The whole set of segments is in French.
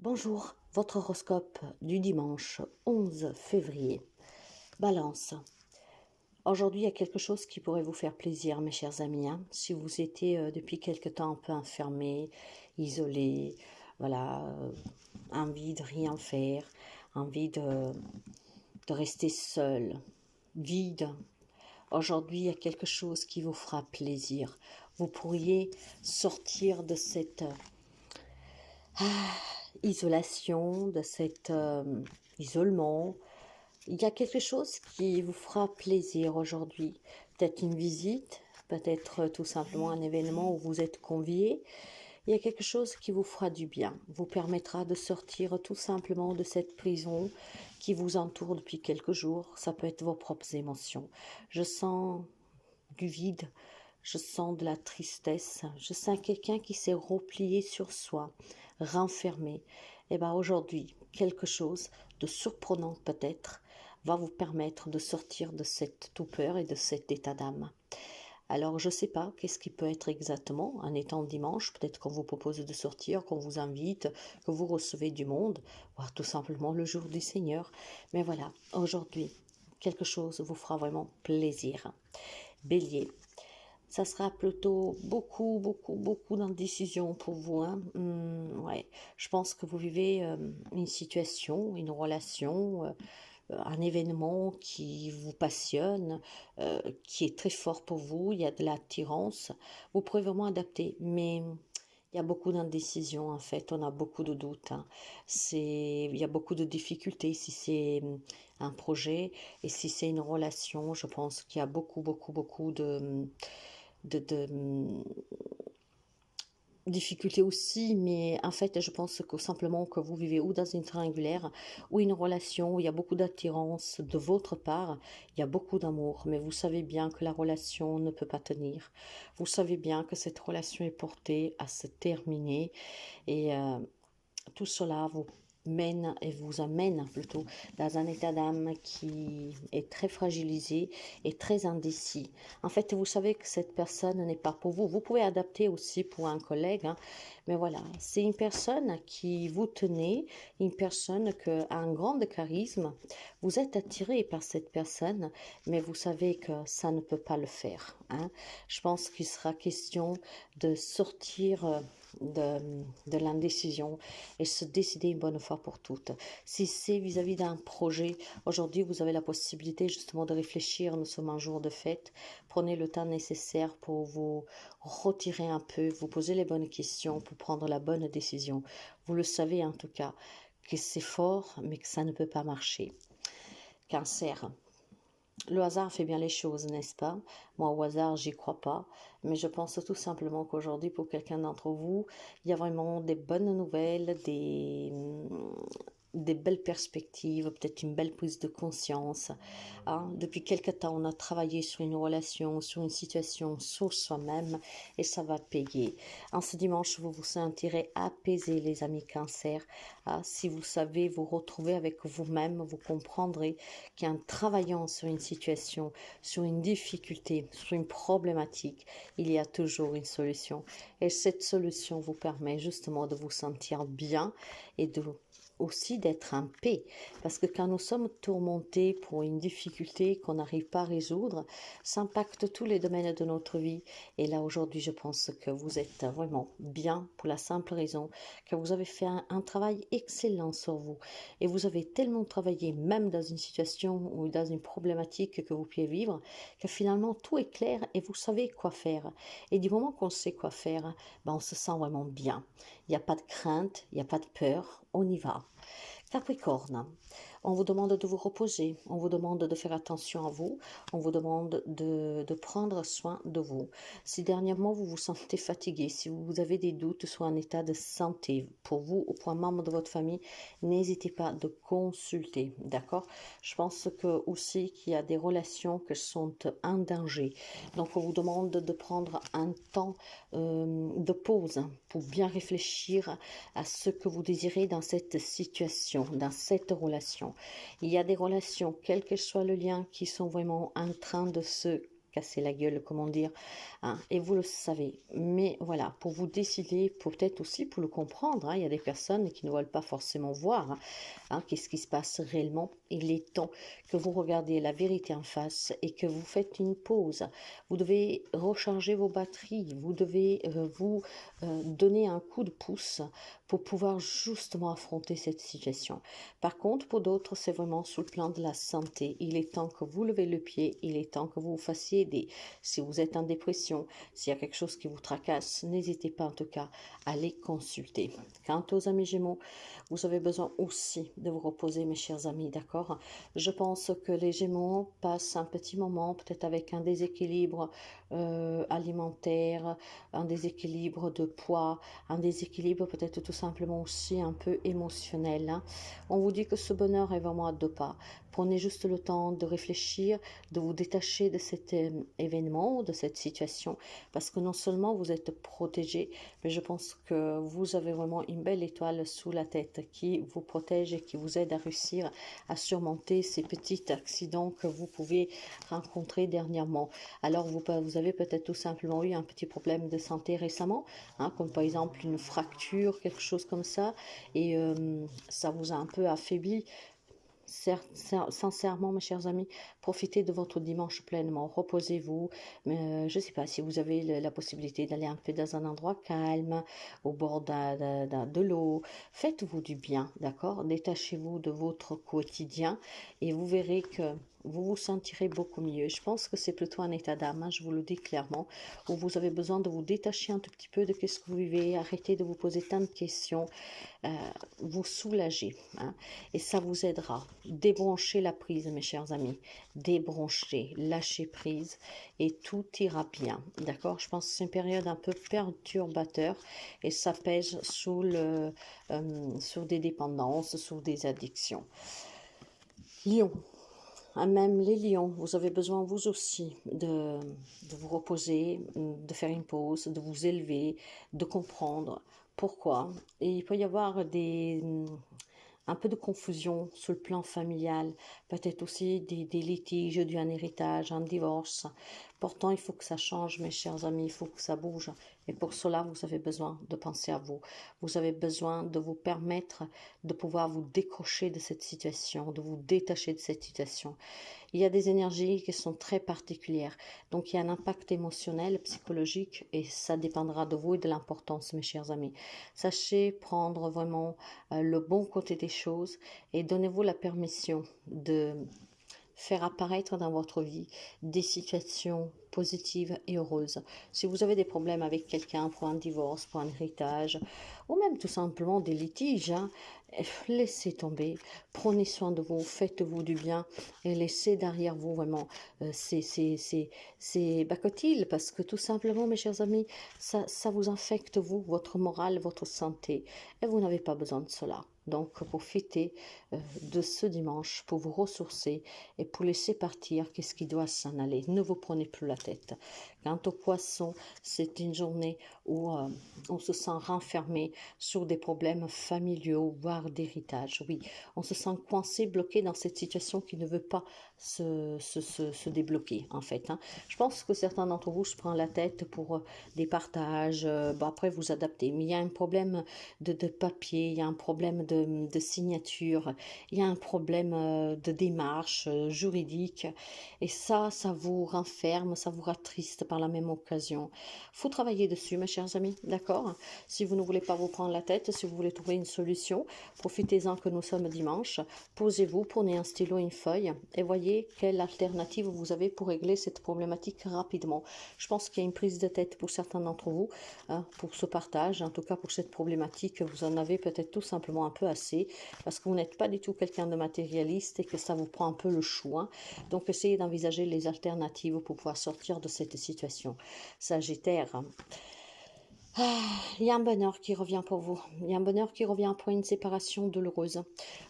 Bonjour, votre horoscope du dimanche 11 février. Balance. Aujourd'hui, il y a quelque chose qui pourrait vous faire plaisir, mes chers amis. Si vous étiez depuis quelque temps un peu enfermé, isolé, voilà, envie de rien faire, envie de rester seul, vide. Aujourd'hui, il y a quelque chose qui vous fera plaisir. Vous pourriez sortir de cette isolation, de cet isolement. Il y a quelque chose qui vous fera plaisir aujourd'hui. Peut-être une visite, peut-être tout simplement un événement où vous êtes convié. Il y a quelque chose qui vous fera du bien, vous permettra de sortir tout simplement de cette prison qui vous entoure depuis quelques jours. Ça peut être vos propres émotions. Je sens du vide, je sens de la tristesse, je sens quelqu'un qui s'est replié sur soi, renfermé. Et bien aujourd'hui, quelque chose de surprenant peut-être va vous permettre de sortir de cette torpeur et de cet état d'âme. Alors je ne sais pas qu'est-ce qui peut être exactement en étant dimanche, peut-être qu'on vous propose de sortir, qu'on vous invite, que vous recevez du monde, voire tout simplement le jour du Seigneur. Mais voilà, aujourd'hui, quelque chose vous fera vraiment plaisir. Bélier, ça sera plutôt beaucoup d'indécision pour vous. Ouais. Je pense que vous vivez une situation, une relation, un événement qui vous passionne, qui est très fort pour vous. Il y a de l'attirance. Vous pouvez vraiment adapter, mais il y a beaucoup d'indécision en fait. On a beaucoup de doutes. Il y a beaucoup de difficultés si c'est un projet et si c'est une relation. Je pense qu'il y a beaucoup de difficultés aussi, mais en fait, je pense que simplement que vous vivez ou dans une triangulaire ou une relation où il y a beaucoup d'attirance de votre part, il y a beaucoup d'amour, mais vous savez bien que la relation ne peut pas tenir. Vous savez bien que cette relation est portée à se terminer et tout cela vous mène et vous amène plutôt dans un état d'âme qui est très fragilisé et très indécis. En fait, vous savez que cette personne n'est pas pour vous. Vous pouvez adapter aussi pour un collègue, mais voilà, c'est une personne qui vous tenait, une personne qui a un grand charisme. Vous êtes attiré par cette personne, mais vous savez que ça ne peut pas le faire. Je pense qu'il sera question de sortir de l'indécision et se décider une bonne fois pour toutes. Si c'est vis-à-vis d'un projet, aujourd'hui vous avez la possibilité justement de réfléchir, nous sommes un jour de fête, prenez le temps nécessaire pour vous retirer un peu, vous poser les bonnes questions pour prendre la bonne décision. Vous le savez en tout cas que c'est fort mais que ça ne peut pas marcher. Cancer. Le hasard fait bien les choses, n'est-ce pas? Moi, au hasard, j'y crois pas. Mais je pense tout simplement qu'aujourd'hui, pour quelqu'un d'entre vous, il y a vraiment des bonnes nouvelles, des belles perspectives, peut-être une belle prise de conscience. Depuis quelque temps, on a travaillé sur une relation, sur une situation, sur soi-même, et ça va payer. En ce dimanche, vous vous sentirez apaisé, les amis Cancer. Si vous savez vous retrouver avec vous-même, vous comprendrez qu'en travaillant sur une situation, sur une difficulté, sur une problématique, il y a toujours une solution. Et cette solution vous permet justement de vous sentir bien et aussi d'être en paix. Parce que quand nous sommes tourmentés pour une difficulté qu'on n'arrive pas à résoudre, ça impacte tous les domaines de notre vie. Et là, aujourd'hui, je pense que vous êtes vraiment bien pour la simple raison que vous avez fait un travail excellent sur vous. Et vous avez tellement travaillé, même dans une situation ou dans une problématique que vous pouvez vivre, que finalement, tout est clair et vous savez quoi faire. Et du moment qu'on sait quoi faire, on se sent vraiment bien. Il n'y a pas de crainte, il n'y a pas de peur, on y va. Capricorne, on vous demande de vous reposer, on vous demande de faire attention à vous, on vous demande de prendre soin de vous. Si dernièrement vous vous sentez fatigué, si vous avez des doutes sur un état de santé pour vous ou pour un membre de votre famille, n'hésitez pas de consulter, d'accord? Je pense que aussi qu'il y a des relations qui sont en danger. Donc on vous demande de prendre un temps de pause pour bien réfléchir à ce que vous désirez dans cette situation, dans cette relation. Il y a des relations, quel que soit le lien, qui sont vraiment en train de se casser la gueule, comment dire, hein, et vous le savez. Mais voilà, pour vous décider, peut-être aussi pour le comprendre, hein, il y a des personnes qui ne veulent pas forcément voir, qu'est-ce qui se passe réellement. Il est temps que vous regardiez la vérité en face et que vous faites une pause. Vous devez recharger vos batteries, vous devez vous donner un coup de pouce pour pouvoir justement affronter cette situation. Par contre, pour d'autres, c'est vraiment sur le plan de la santé. Il est temps que vous levez le pied, il est temps que vous vous fassiez aider. Si vous êtes en dépression, s'il y a quelque chose qui vous tracasse, n'hésitez pas en tout cas à les consulter. Quant aux amis Gémeaux, vous avez besoin aussi de vous reposer, mes chers amis, d'accord? Je pense que les Gémeaux passent un petit moment, peut-être avec un déséquilibre alimentaire, un déséquilibre de poids, un déséquilibre peut-être tout simplement aussi un peu émotionnel, hein. On vous dit que ce bonheur est vraiment à deux pas. Prenez juste le temps de réfléchir, de vous détacher de cet événement, de cette situation, parce que non seulement vous êtes protégé, mais je pense que vous avez vraiment une belle étoile sous la tête qui vous protège et qui vous aide à réussir à surmonter ces petits accidents que vous pouvez rencontrer dernièrement. Alors vous avez peut-être tout simplement eu un petit problème de santé récemment, hein, comme par exemple une fracture, quelque chose comme ça, et ça vous a un peu affaibli. Sincèrement, mes chers amis, profitez de votre dimanche pleinement, reposez-vous. Je ne sais pas si vous avez la possibilité d'aller un peu dans un endroit calme, au bord de l'eau. Faites-vous du bien, d'accord? Détachez-vous de votre quotidien et vous verrez que vous vous sentirez beaucoup mieux. Je pense que c'est plutôt un état d'âme, hein, je vous le dis clairement, où vous avez besoin de vous détacher un tout petit peu de ce que vous vivez, arrêtez de vous poser tant de questions, euh, vous soulager, hein, et ça vous aidera. Débranchez la prise, mes chers amis, débranchez, lâchez prise et tout ira bien, d'accord? Je pense que c'est une période un peu perturbateur et ça pèse sur des dépendances, sur des addictions. Lion. Même les lions, vous avez besoin vous aussi de vous reposer, de faire une pause, de vous élever, de comprendre pourquoi. Et il peut y avoir un peu de confusion sur le plan familial, peut-être aussi des litiges dus à un héritage, un divorce. Pourtant, il faut que ça change, mes chers amis, il faut que ça bouge. Et pour cela, vous avez besoin de penser à vous. Vous avez besoin de vous permettre de pouvoir vous décrocher de cette situation, de vous détacher de cette situation. Il y a des énergies qui sont très particulières. Donc, il y a un impact émotionnel, psychologique, et ça dépendra de vous et de l'importance, mes chers amis. Sachez prendre vraiment le bon côté des choses et donnez-vous la permission de faire apparaître dans votre vie des situations positives et heureuses. Si vous avez des problèmes avec quelqu'un pour un divorce, pour un héritage, ou même tout simplement des litiges, laissez tomber, prenez soin de vous, faites-vous du bien et laissez derrière vous vraiment ces bacotiles, parce que tout simplement, mes chers amis, ça vous infecte vous, votre morale, votre santé, et vous n'avez pas besoin de cela. Donc, profitez de ce dimanche pour vous ressourcer et pour laisser partir qu'est-ce qui doit s'en aller. Ne vous prenez plus la tête. Quant aux poissons, c'est une journée où on se sent renfermé sur des problèmes familiaux, voire d'héritage. Oui, on se sent coincé, bloqué dans cette situation qui ne veut pas se débloquer, en fait. Je pense que certains d'entre vous se prennent la tête pour des partages. Bon, après, vous adaptez. Mais il y a un problème de papier, il y a un problème de signature, il y a un problème de démarche juridique. Et ça vous renferme, ça vous rattriste par la même occasion. Faut travailler dessus, mes chers amis, d'accord? Si vous ne voulez pas vous prendre la tête, si vous voulez trouver une solution, profitez-en que nous sommes dimanche. Posez-vous, prenez un stylo et une feuille et voyez quelle alternative vous avez pour régler cette problématique rapidement. Je pense qu'il y a une prise de tête pour certains d'entre vous, pour ce partage, en tout cas pour cette problématique, vous en avez peut-être tout simplement un peu assez, parce que vous n'êtes pas du tout quelqu'un de matérialiste et que ça vous prend un peu le chou. Donc essayez d'envisager les alternatives pour pouvoir sortir de cette situation. Sagittaire, Il y a un bonheur qui revient pour vous. Il y a un bonheur qui revient après une séparation douloureuse.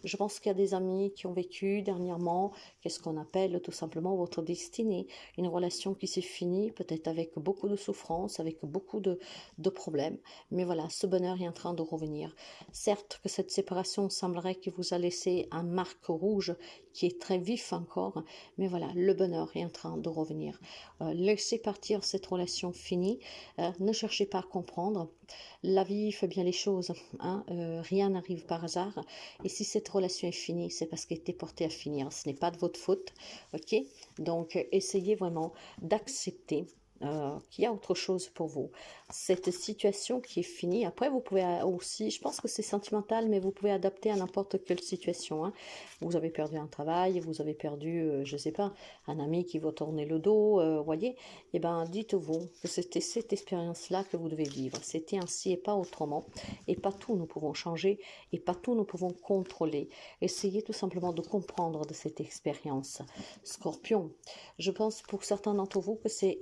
Je pense qu'il y a des amis qui ont vécu dernièrement, qu'est-ce qu'on appelle tout simplement votre destinée. Une relation qui s'est finie, peut-être avec beaucoup de souffrance, avec beaucoup de problèmes. Mais voilà, ce bonheur est en train de revenir. Certes que cette séparation semblerait qu'il vous a laissé un marque rouge qui est très vif encore, mais voilà, le bonheur est en train de revenir. Laissez partir cette relation finie. Ne cherchez pas à comprendre. La vie fait bien les choses. Hein, rien n'arrive par hasard. Et si cette relation est finie, c'est parce qu'elle était portée à finir. Ce n'est pas de votre faute. Ok. Donc, essayez vraiment d'accepter qu'il y a autre chose pour vous. Cette situation qui est finie, après vous pouvez aussi, je pense que c'est sentimental, mais vous pouvez adapter à n'importe quelle situation. Hein. Vous avez perdu un travail, vous avez perdu, je ne sais pas, un ami qui vous tournait le dos, voyez, eh bien dites-vous que c'était cette expérience-là que vous devez vivre. C'était ainsi et pas autrement. Et pas tout nous pouvons changer et pas tout nous pouvons contrôler. Essayez tout simplement de comprendre de cette expérience. Scorpion, je pense pour certains d'entre vous que c'est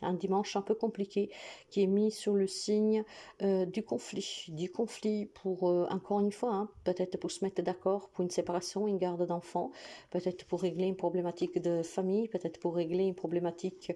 un dimanche un peu compliqué qui est mis sur le signe du conflit. Du conflit pour, encore une fois, hein, peut-être pour se mettre d'accord pour une séparation, une garde d'enfants, peut-être pour régler une problématique de famille, peut-être pour régler une problématique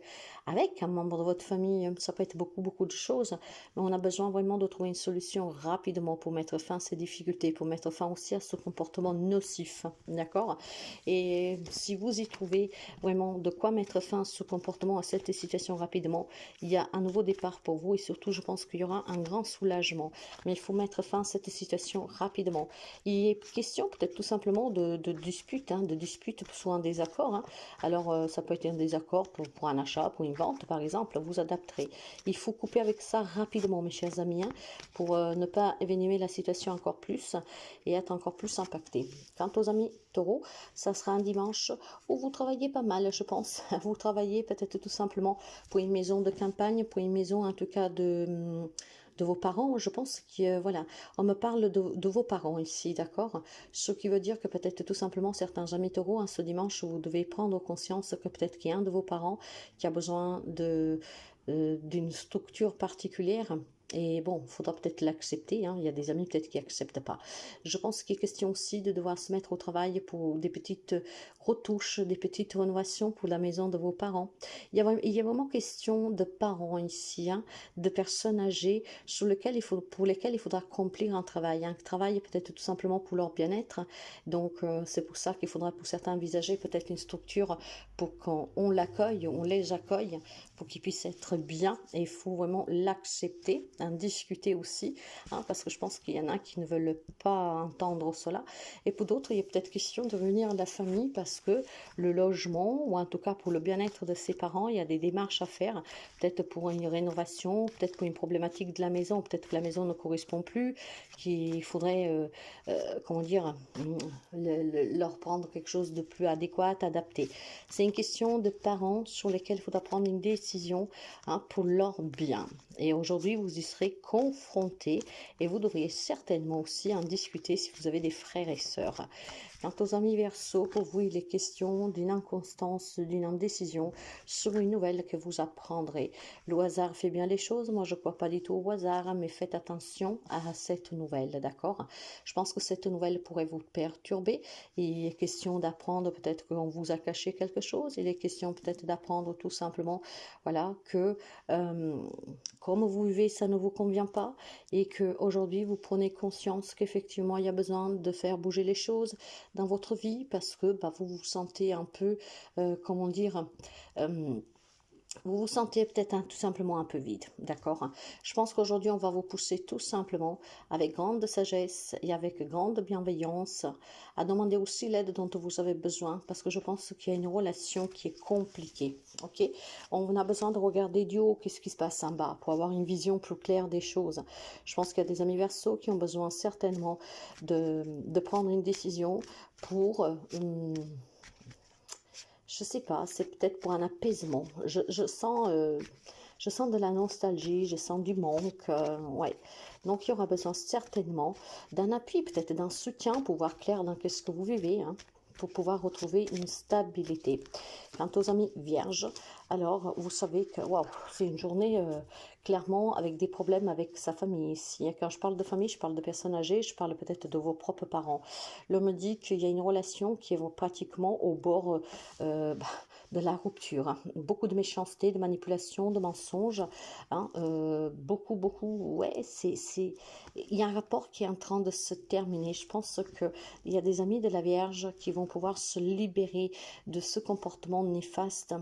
avec un membre de votre famille. Ça peut être beaucoup de choses, mais on a besoin vraiment de trouver une solution rapidement pour mettre fin à ces difficultés, pour mettre fin aussi à ce comportement nocif, d'accord? Et si vous y trouvez vraiment de quoi mettre fin à ce comportement, à cette situation rapidement, il y a un nouveau départ pour vous et surtout je pense qu'il y aura un grand soulagement. Mais il faut mettre fin à cette situation rapidement. Il est question peut-être tout simplement de dispute, hein, de dispute soit un désaccord. Hein. Alors ça peut être un désaccord pour un achat, pour une vente par exemple, vous adapterez. Il faut couper avec ça rapidement mes chers amis, hein, pour ne pas événimer la situation encore plus et être encore plus impacté. Quant aux amis taureaux, ça sera un dimanche où vous travaillez pas mal, je pense. Vous travaillez peut-être tout simplement pour une maison de campagne, pour une maison en tout cas de vos parents. Je pense que voilà, on me parle de vos parents ici, d'accord? Ce qui veut dire que peut-être tout simplement certains amis taureaux, hein, ce dimanche, vous devez prendre conscience que peut-être qu'il y a un de vos parents qui a besoin d'une structure particulière. Et bon, il faudra peut-être l'accepter, hein. Il y a des amis peut-être qui n'acceptent pas. Je pense qu'il est question aussi de devoir se mettre au travail pour des petites retouches, des petites rénovations pour la maison de vos parents. Il y a vraiment question de parents ici, hein, de personnes âgées pour lesquelles il faudra accomplir un travail peut-être tout simplement pour leur bien-être. Donc c'est pour ça qu'il faudra pour certains envisager peut-être une structure pour qu'on l'accueille, on les accueille, pour qu'ils puissent être bien. Et il faut vraiment l'accepter, en discuter aussi, hein, parce que je pense qu'il y en a qui ne veulent pas entendre cela. Et pour d'autres, il y a peut-être question de venir à la famille parce que le logement, ou en tout cas pour le bien-être de ses parents, il y a des démarches à faire, peut-être pour une rénovation, peut-être pour une problématique de la maison, peut-être que la maison ne correspond plus, qu'il faudrait, comment dire, leur prendre quelque chose de plus adéquat, adapté. C'est une question de parents sur lesquels il faudra prendre une décision, hein, pour leur bien. Et aujourd'hui, vous y serez confrontés et vous devriez certainement aussi en discuter si vous avez des frères et sœurs. Quant aux amis Verseaux, pour vous, il est question d'une inconstance, d'une indécision sur une nouvelle que vous apprendrez. Le hasard fait bien les choses, moi je ne crois pas du tout au hasard, mais faites attention à cette nouvelle, d'accord? Je pense que cette nouvelle pourrait vous perturber. Il est question d'apprendre peut-être qu'on vous a caché quelque chose, il est question peut-être d'apprendre tout simplement, voilà, que comme vous vivez, ça ne vous convient pas et que aujourd'hui vous prenez conscience qu'effectivement il y a besoin de faire bouger les choses dans votre vie parce que vous vous sentez un peu, comment dire, vous vous sentez peut-être tout simplement un peu vide, d'accord? Je pense qu'aujourd'hui, on va vous pousser tout simplement, avec grande sagesse et avec grande bienveillance, à demander aussi l'aide dont vous avez besoin, parce que je pense qu'il y a une relation qui est compliquée, ok? On a besoin de regarder du haut, qu'est-ce qui se passe en bas, pour avoir une vision plus claire des choses. Je pense qu'il y a des amis Verseaux qui ont besoin certainement de prendre une décision pour... je sais pas, c'est peut-être pour un apaisement. Je sens de la nostalgie, je sens du manque, ouais. Donc il y aura besoin certainement d'un appui, peut-être d'un soutien pour voir clair dans qu'est-ce que vous vivez, hein. pour pouvoir retrouver une stabilité. Quant aux amis vierges, alors vous savez que waouh, c'est une journée clairement avec des problèmes avec sa famille ici. Quand je parle de famille, je parle de personnes âgées, je parle peut-être de vos propres parents. L'homme me dit qu'il y a une relation qui est pratiquement au bord de la rupture, hein. Beaucoup de méchanceté, de manipulation, de mensonges, hein, beaucoup, ouais, il y a un rapport qui est en train de se terminer. Je pense qu'il y a des amis de la Vierge qui vont pouvoir se libérer de ce comportement néfaste.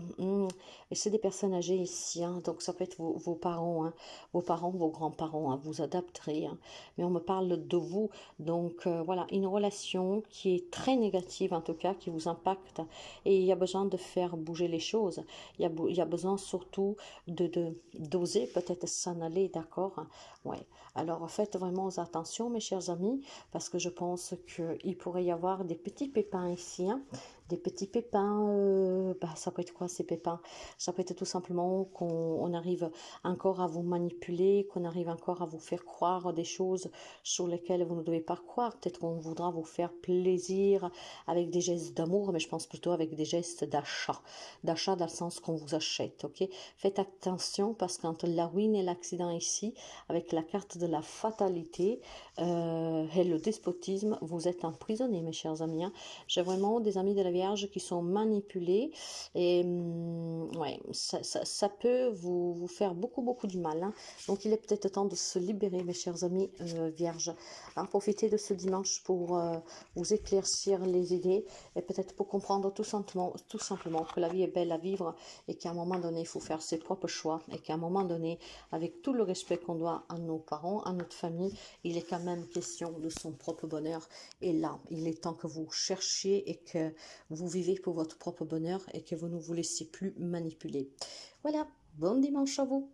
Et c'est des personnes âgées ici, hein, donc ça peut être vos parents, hein, vos grands-parents, hein, vous adapterez, hein. Mais on me parle de vous, donc voilà, une relation qui est très négative en tout cas, qui vous impacte, et il y a besoin de faire bouger les choses. Il y a besoin surtout d'oser peut-être s'en aller, d'accord? Ouais. Alors faites vraiment attention, mes chers amis, parce que je pense qu'il pourrait y avoir des petits pépins ici, hein. Des petits pépins, ça peut être quoi ces pépins? Ça peut être tout simplement qu'on arrive encore à vous manipuler, qu'on arrive encore à vous faire croire des choses sur lesquelles vous ne devez pas croire. Peut-être qu'on voudra vous faire plaisir avec des gestes d'amour, mais je pense plutôt avec des gestes d'achat. D'achat dans le sens qu'on vous achète, ok? Faites attention parce qu'entre la ruine et l'accident ici, avec la carte de la fatalité et le despotisme, vous êtes emprisonnés, mes chers amis, hein. J'ai vraiment des amis de la Vierge qui sont manipulés et ouais, ça peut vous faire beaucoup du mal, hein. Donc il est peut-être temps de se libérer, mes chers amis Vierges. Alors, profitez de ce dimanche pour vous éclaircir les idées et peut-être pour comprendre tout simplement que la vie est belle à vivre et qu'à un moment donné, il faut faire ses propres choix et qu'à un moment donné, avec tout le respect qu'on doit à nos parents, à notre famille, il est quand même question de son propre bonheur. Et là, il est temps que vous cherchiez et que vous vivez pour votre propre bonheur et que vous ne vous laissez plus manipuler. Voilà, bon dimanche à vous.